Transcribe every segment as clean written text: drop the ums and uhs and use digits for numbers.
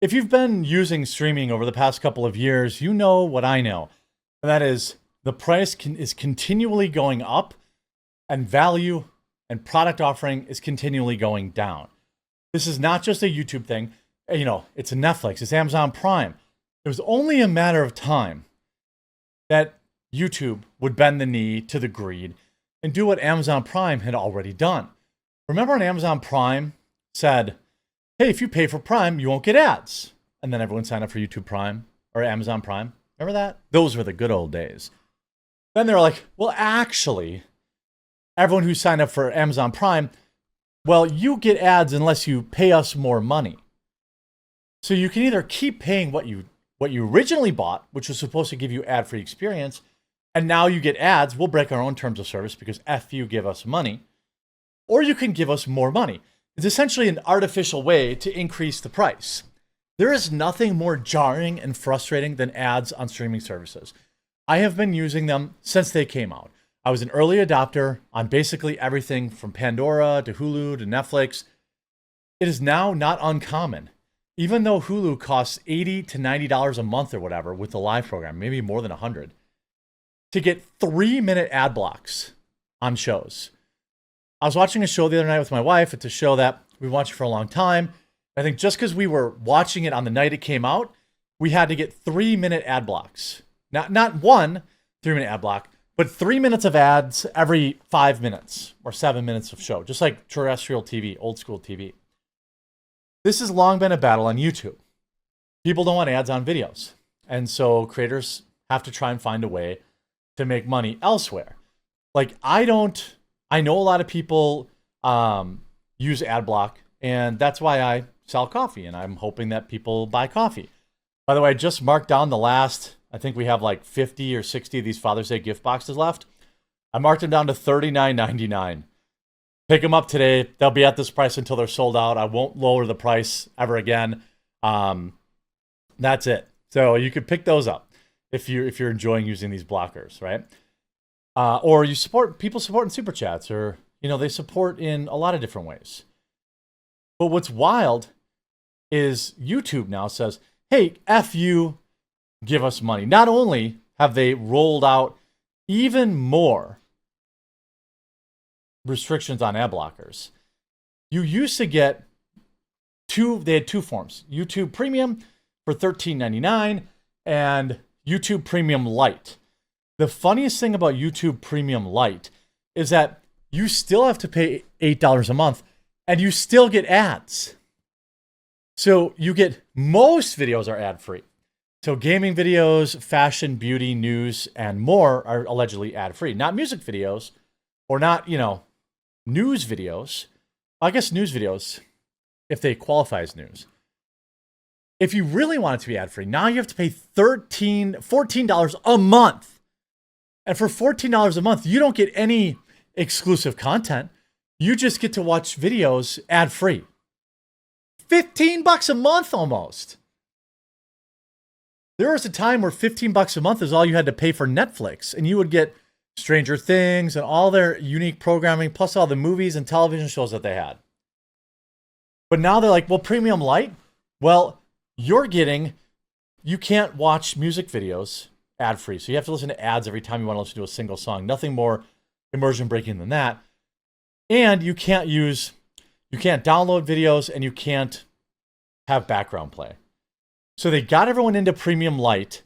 If you've been using streaming over the past couple of years, you know what I know. And that is the price is continually going up and value and product offering is continually going down. This is not just a YouTube thing. It's a Netflix, it's Amazon Prime. It was only a matter of time that YouTube would bend the knee to the greed and do what Amazon Prime had already done. Remember when Amazon Prime said, hey, if you pay for Prime, you won't get ads. And then everyone signed up for YouTube Prime or Amazon Prime. Remember that? Those were the good old days. Then they're like, well, actually, everyone who signed up for Amazon Prime, well, you get ads unless you pay us more money. So you can either keep paying what you originally bought, which was supposed to give you ad-free experience, and now you get ads. We'll break our own terms of service because F you give us money. Or you can give us more money. It's essentially an artificial way to increase the price. There is nothing more jarring and frustrating than ads on streaming services. I have been using them since they came out. I was an early adopter on basically everything from Pandora to Hulu to Netflix. It is now not uncommon, even though Hulu costs $80 to $90 a month or whatever with the live program, maybe more than $100, to get 3-minute ad blocks on shows. I was watching a show the other night with my wife. It's a show that we've watched for a long time. I think just because we were watching it on the night it came out, we had to get 3-minute ad blocks. Not one 3-minute ad block, but 3 minutes of ads every 5 minutes or 7 minutes of show, just like terrestrial TV, old school TV. This has long been a battle on YouTube. People don't want ads on videos. And so creators have to try and find a way to make money elsewhere. Like I know a lot of people use ad block, and that's why I sell coffee, and I'm hoping that people buy coffee. By the way, I just marked down the last, I think we have like 50 or 60 of these Father's Day gift boxes left. I marked them down to $39.99. Pick them up today. They'll be at this price until they're sold out. I won't lower the price ever again. That's it. So you could pick those up if you're enjoying using these blockers, right? Or you support people in super chats, or they support in a lot of different ways. But what's wild is YouTube now says, hey, F you, give us money. Not only have they rolled out even more restrictions on ad blockers, you used to get they had two forms, YouTube Premium for $13.99 and YouTube Premium Lite. The funniest thing about YouTube Premium Lite is that you still have to pay $8 a month and you still get ads. So you get, most videos are ad-free. So gaming videos, fashion, beauty, news, and more are allegedly ad-free. Not music videos, or not, news videos. I guess news videos, if they qualify as news. If you really want it to be ad-free, now you have to pay $14 a month. And for $14 a month, you don't get any exclusive content. You just get to watch videos ad-free. $15 a month almost. There was a time where $15 a month is all you had to pay for Netflix, and you would get Stranger Things and all their unique programming, plus all the movies and television shows that they had. But now they're like, well, Premium Lite, well, you can't watch music videos ad-free. So you have to listen to ads every time you want to listen to a single song. Nothing more immersion breaking than that. And you can't download videos, and you can't have background play. So they got everyone into Premium Lite,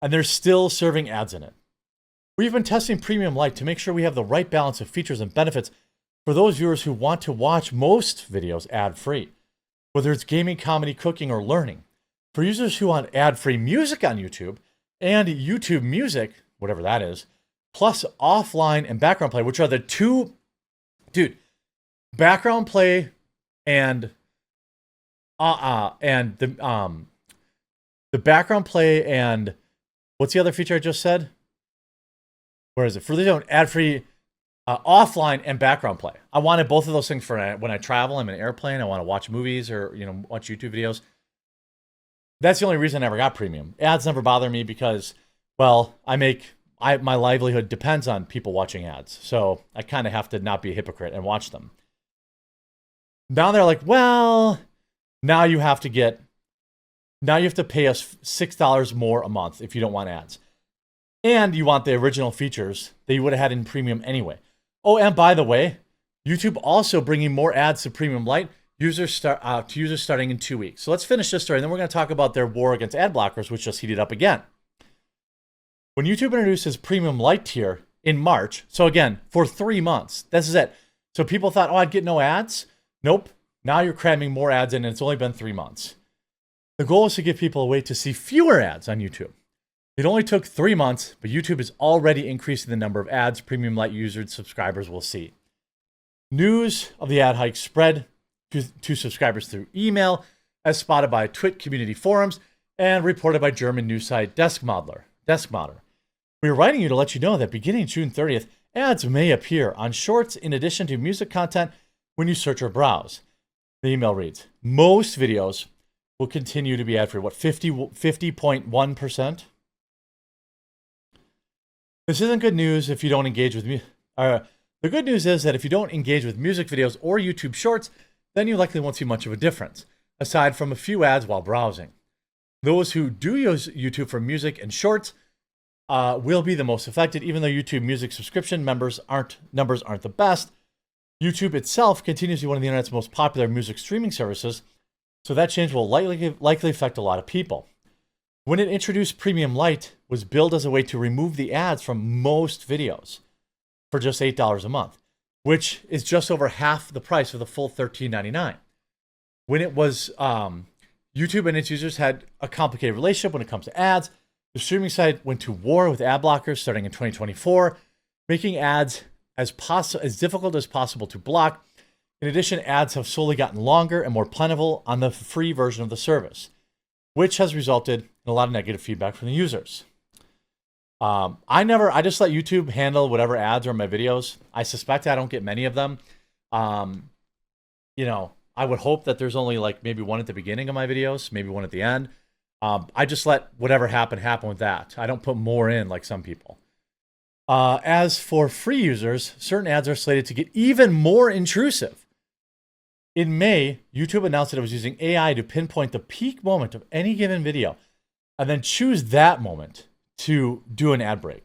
and they're still serving ads in it. We've been testing Premium Lite to make sure we have the right balance of features and benefits for those viewers who want to watch most videos ad-free, whether it's gaming, comedy, cooking, or learning. For users who want ad-free music on YouTube and YouTube Music, whatever that is, plus offline and background play, which are the two, background play and the background play and what's the other feature I just said? Where is it? For the ad-free offline and background play. I wanted both of those things for when I travel. I'm in an airplane. I want to watch movies or watch YouTube videos. That's the only reason I never got premium. Ads never bother me because, well, my livelihood depends on people watching ads. So I kind of have to not be a hypocrite and watch them. Now they're like, well, now you have to get Now you have to pay us $6 more a month if you don't want ads. And you want the original features that you would have had in Premium anyway. Oh, and by the way, YouTube also bringing more ads to Premium Lite users starting in 2 weeks. So let's finish this story, and then we're going to talk about their war against ad blockers, which just heated up again. When YouTube introduces Premium Lite tier in March, so again, for 3 months, this is it. So people thought, oh, I'd get no ads. Nope. Now you're cramming more ads in, and it's only been 3 months. The goal is to give people a way to see fewer ads on YouTube. It only took 3 months, but YouTube is already increasing the number of ads Premium Lite users subscribers will see. News of the ad hike spread to subscribers through email, as spotted by Twit community forums and reported by German news site Deskmodder. We are writing you to let you know that beginning June 30th, ads may appear on Shorts in addition to music content when you search or browse. The email reads, most videos will continue to be ad-free. What, 50.1%? This isn't good news if you don't engage with me. The good news is that if you don't engage with music videos or YouTube Shorts, then you likely won't see much of a difference, aside from a few ads while browsing. Those who do use YouTube for music and Shorts will be the most affected, even though YouTube Music subscription numbers aren't the best. YouTube itself continues to be one of the internet's most popular music streaming services, so that change will likely affect a lot of people. When it introduced Premium Lite, was billed as a way to remove the ads from most videos for just $8 a month, which is just over half the price of the full $13.99. When it was, YouTube and its users had a complicated relationship when it comes to ads. The streaming site went to war with ad blockers starting in 2024, making ads as difficult as possible to block. In addition, ads have slowly gotten longer and more plentiful on the free version of the service, which has resulted in a lot of negative feedback from the users. I just let YouTube handle whatever ads are in my videos. I suspect I don't get many of them. I would hope that there's only like maybe one at the beginning of my videos, maybe one at the end. I just let whatever happen with that. I don't put more in like some people. As for free users, certain ads are slated to get even more intrusive. In May, YouTube announced that it was using AI to pinpoint the peak moment of any given video and then choose that moment to do an ad break.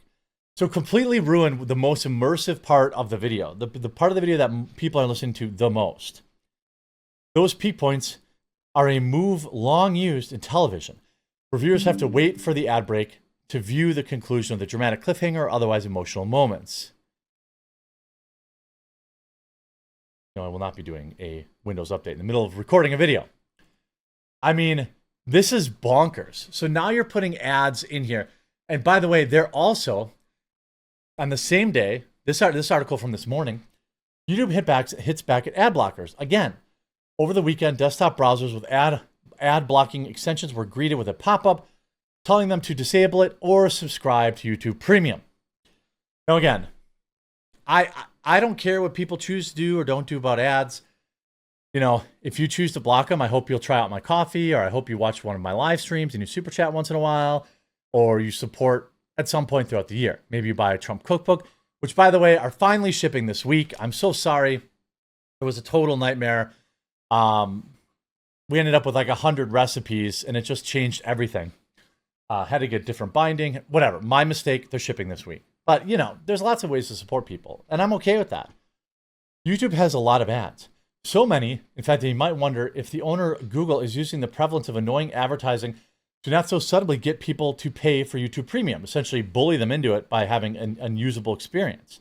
So completely ruin the most immersive part of the video, the part of the video that people are listening to the most. Those peak points are a move long used in television. Reviewers have to wait for the ad break to view the conclusion of the dramatic cliffhanger or otherwise emotional moments. No, I will not be doing a Windows update in the middle of recording a video. I mean, this is bonkers. So now you're putting ads in here. And by the way, they're also, on the same day, this article from this morning, YouTube hits back at ad blockers. Again, over the weekend, desktop browsers with ad blocking extensions were greeted with a pop-up telling them to disable it or subscribe to YouTube Premium. Now again, I don't care what people choose to do or don't do about ads. If you choose to block them, I hope you'll try out my coffee, or I hope you watch one of my live streams and you super chat once in a while, or you support at some point throughout the year. Maybe you buy a Trump cookbook, which by the way, are finally shipping this week. I'm so sorry. It was a total nightmare. We ended up with like 100 recipes and it just changed everything. Had to get different binding, whatever. My mistake, they're shipping this week. But, there's lots of ways to support people, and I'm okay with that. YouTube has a lot of ads. So many, in fact, that you might wonder if the owner, Google, is using the prevalence of annoying advertising to not so subtly get people to pay for YouTube Premium, essentially bully them into it by having an unusable experience.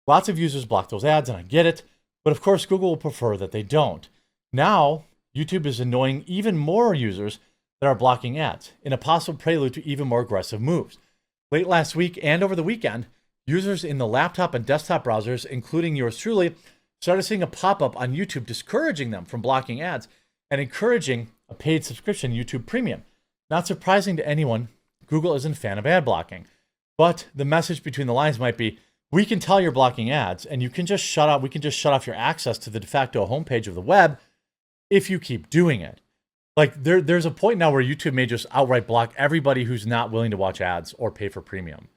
Lots of users block those ads, and I get it, but of course, Google will prefer that they don't. Now, YouTube is annoying even more users that are blocking ads in a possible prelude to even more aggressive moves. Late last week and over the weekend, users in the laptop and desktop browsers, including yours truly, started seeing a pop-up on YouTube discouraging them from blocking ads and encouraging a paid subscription YouTube Premium. Not surprising to anyone, Google isn't a fan of ad blocking. But the message between the lines might be, we can tell you're blocking ads and we can just shut off your access to the de facto homepage of the web if you keep doing it. Like there's a point now where YouTube may just outright block everybody who's not willing to watch ads or pay for premium.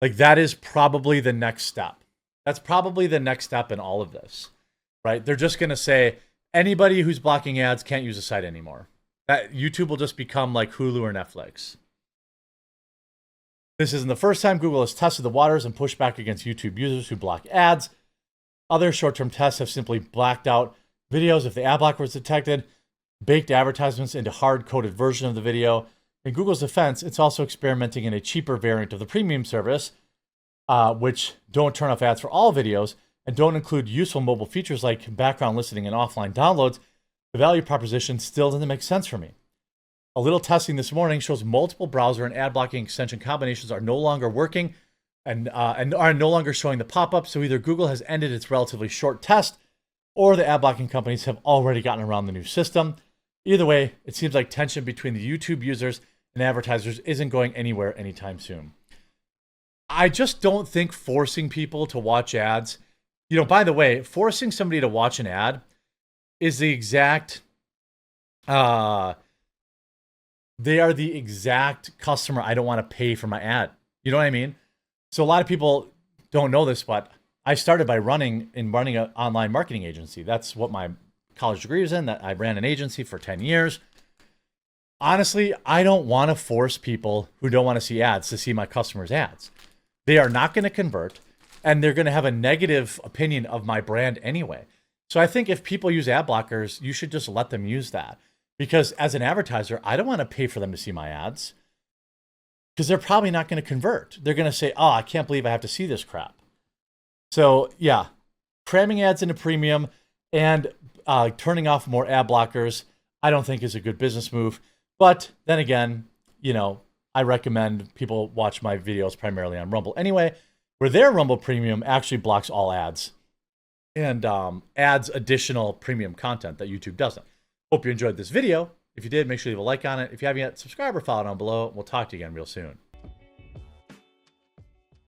Like that is probably the next step. That's probably the next step in all of this, right? They're just going to say anybody who's blocking ads can't use the site anymore. That YouTube will just become like Hulu or Netflix. This isn't the first time Google has tested the waters and pushed back against YouTube users who block ads. Other short-term tests have simply blacked out videos if the ad blocker was detected, baked advertisements into hard-coded version of the video. In Google's defense, it's also experimenting in a cheaper variant of the premium service, which don't turn off ads for all videos and don't include useful mobile features like background listening and offline downloads. The value proposition still doesn't make sense for me. A little testing this morning shows multiple browser and ad blocking extension combinations are no longer working and are no longer showing the pop-up. So either Google has ended its relatively short test or the ad blocking companies have already gotten around the new system. Either way, it seems like tension between the YouTube users and advertisers isn't going anywhere anytime soon. I just don't think forcing people to watch ads, by the way, forcing somebody to watch an ad is the exact, they are the exact customer I don't want to pay for my ad. You know what I mean? So a lot of people don't know this, but I started by running an online marketing agency. That's what my college degree is in. That I ran an agency for 10 years. Honestly, I don't want to force people who don't want to see ads to see my customers' ads. They are not going to convert, and they're going to have a negative opinion of my brand anyway. So I think if people use ad blockers, you should just let them use that. Because as an advertiser, I don't want to pay for them to see my ads because they're probably not going to convert. They're going to say, oh, I can't believe I have to see this crap. So yeah, cramming ads into premium and turning off more ad blockers, I don't think is a good business move. But then again, I recommend people watch my videos primarily on Rumble anyway, where their Rumble Premium actually blocks all ads and adds additional premium content that YouTube doesn't. Hope you enjoyed this video. If you did, make sure you leave a like on it. If you haven't yet, subscribe or follow down below. We'll talk to you again real soon.